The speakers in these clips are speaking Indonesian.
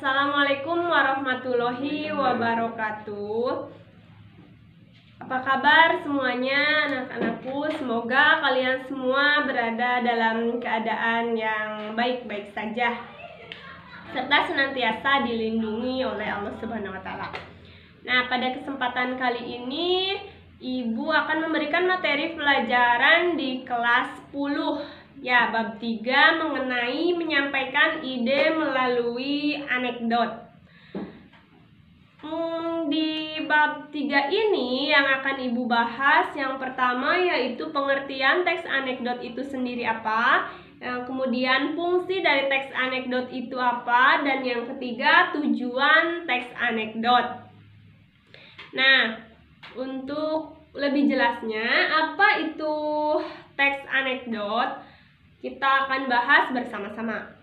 Assalamualaikum warahmatullahi wabarakatuh. Apa kabar semuanya anak-anakku? Semoga kalian semua berada dalam keadaan yang baik-baik saja, serta senantiasa dilindungi oleh Allah Subhanahu wa Ta'ala. Nah, pada kesempatan kali ini Ibu akan memberikan materi pelajaran di kelas 10. Ya, bab 3 mengenai menyampaikan ide melalui anekdot. Di bab 3 ini yang akan Ibu bahas, yang pertama yaitu pengertian teks anekdot itu sendiri apa, kemudian fungsi dari teks anekdot itu apa, dan yang ketiga tujuan teks anekdot. Nah, untuk lebih jelasnya apa itu teks anekdot, kita akan bahas bersama-sama.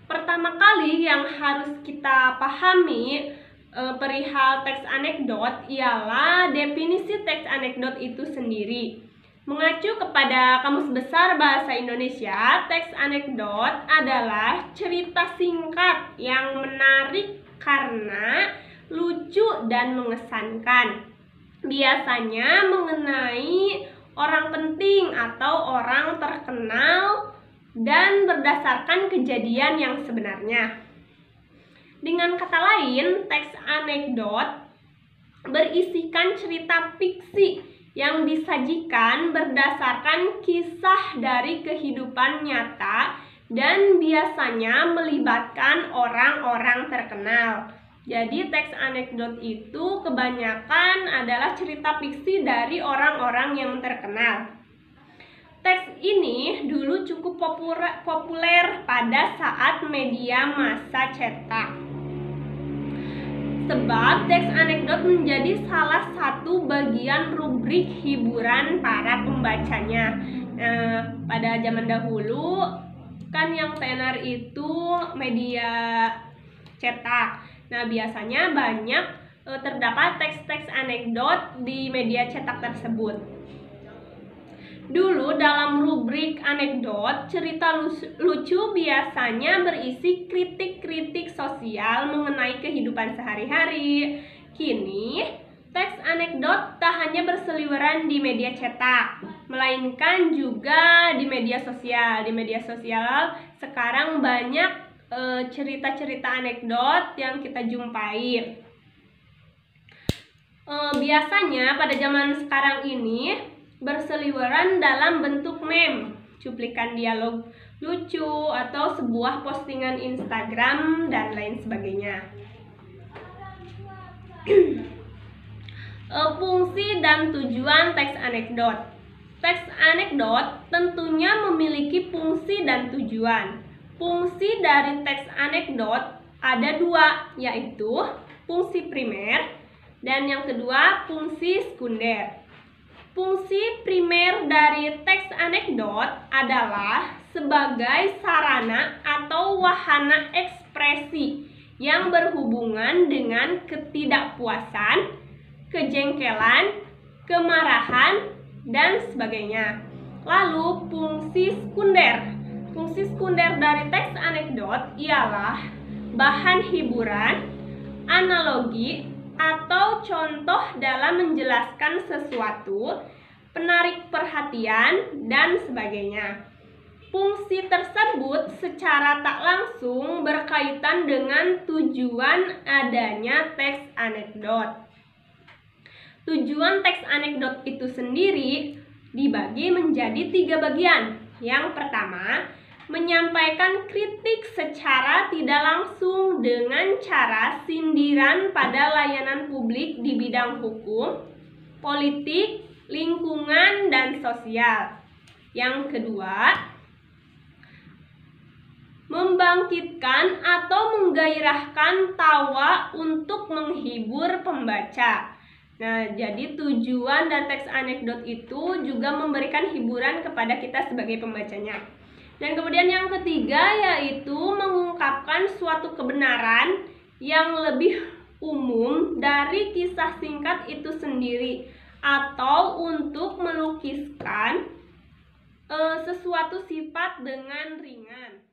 Pertama kali yang harus kita pahami perihal teks anekdot ialah definisi teks anekdot itu sendiri. Mengacu kepada Kamus Besar Bahasa Indonesia, teks anekdot adalah cerita singkat yang menarik karena lucu dan mengesankan. Biasanya mengenai orang penting atau orang terkenal dan berdasarkan kejadian yang sebenarnya. Dengan kata lain, teks anekdot berisikan cerita fiksi yang disajikan berdasarkan kisah dari kehidupan nyata dan biasanya melibatkan orang-orang terkenal. Jadi teks anekdot itu kebanyakan adalah cerita fiksi dari orang-orang yang terkenal. Teks ini dulu cukup populer pada saat media massa cetak. Sebab teks anekdot menjadi salah satu bagian rubrik hiburan para pembacanya. Pada zaman dahulu kan yang tenar itu media cetak. Nah, biasanya banyak terdapat teks-teks anekdot di media cetak tersebut. Dulu dalam rubrik anekdot, cerita lucu biasanya berisi kritik-kritik sosial mengenai kehidupan sehari-hari. Kini, teks anekdot tak hanya berseliweran di media cetak, melainkan juga di media sosial. Di media sosial sekarang banyak cerita-cerita anekdot yang kita jumpai. Biasanya pada zaman sekarang ini berseliweran dalam bentuk meme, cuplikan dialog lucu atau sebuah postingan Instagram dan lain sebagainya. Fungsi dan tujuan teks anekdot. Teks anekdot tentunya memiliki fungsi dan tujuan. Fungsi dari teks anekdot ada dua, yaitu fungsi primer dan yang kedua fungsi sekunder. Fungsi primer dari teks anekdot adalah sebagai sarana atau wahana ekspresi yang berhubungan dengan ketidakpuasan, kejengkelan, kemarahan, dan sebagainya. Lalu fungsi sekunder. Fungsi sekunder dari teks anekdot ialah bahan hiburan, analogi, atau contoh dalam menjelaskan sesuatu, penarik perhatian, dan sebagainya. Fungsi tersebut secara tak langsung berkaitan dengan tujuan adanya teks anekdot. Tujuan teks anekdot itu sendiri dibagi menjadi 3 bagian. Yang pertama, menyampaikan kritik secara tidak langsung dengan cara sindiran pada layanan publik di bidang hukum, politik, lingkungan, dan sosial. Yang kedua, membangkitkan atau menggairahkan tawa untuk menghibur pembaca. Nah, jadi tujuan dari teks anekdot itu juga memberikan hiburan kepada kita sebagai pembacanya. Dan kemudian yang ketiga yaitu mengungkapkan suatu kebenaran yang lebih umum dari kisah singkat itu sendiri, atau untuk melukiskan sesuatu sifat dengan ringan.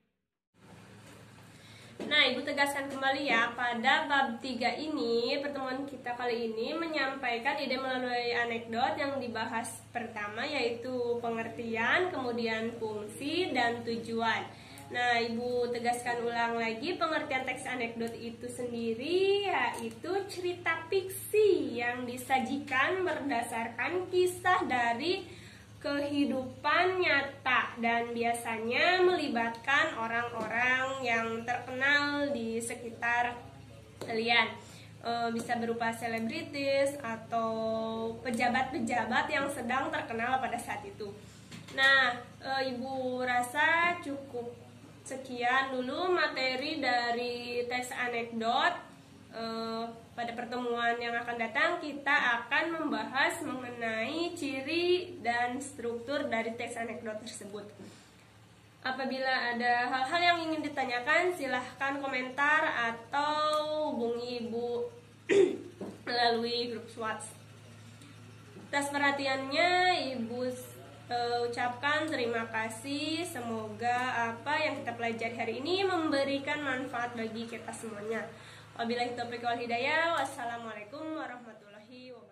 Nah, Ibu tegaskan kembali ya, pada bab 3 ini, pertemuan kita kali ini menyampaikan ide melalui anekdot yang dibahas pertama yaitu pengertian, kemudian fungsi, dan tujuan. Nah, Ibu tegaskan ulang lagi pengertian teks anekdot itu sendiri yaitu cerita fiksi yang disajikan berdasarkan kisah dari kehidupan nyata dan biasanya melibatkan orang-orang yang terkenal di sekitar kalian. Bisa berupa selebritis atau pejabat-pejabat yang sedang terkenal pada saat itu. Nah, Ibu rasa cukup sekian dulu materi dari teks anekdot. Pada pertemuan yang akan datang kita akan membahas mengenai ciri dan struktur dari teks anekdot tersebut. Apabila ada hal-hal yang ingin ditanyakan, silahkan komentar atau hubungi Ibu melalui grup WhatsApp. Atas perhatiannya Ibu ucapkan terima kasih. Semoga apa yang kita pelajari hari ini memberikan manfaat bagi kita semuanya. Wabillahi taufiq wal hidayah. Wassalamualaikum warahmatullahi wabarakatuh.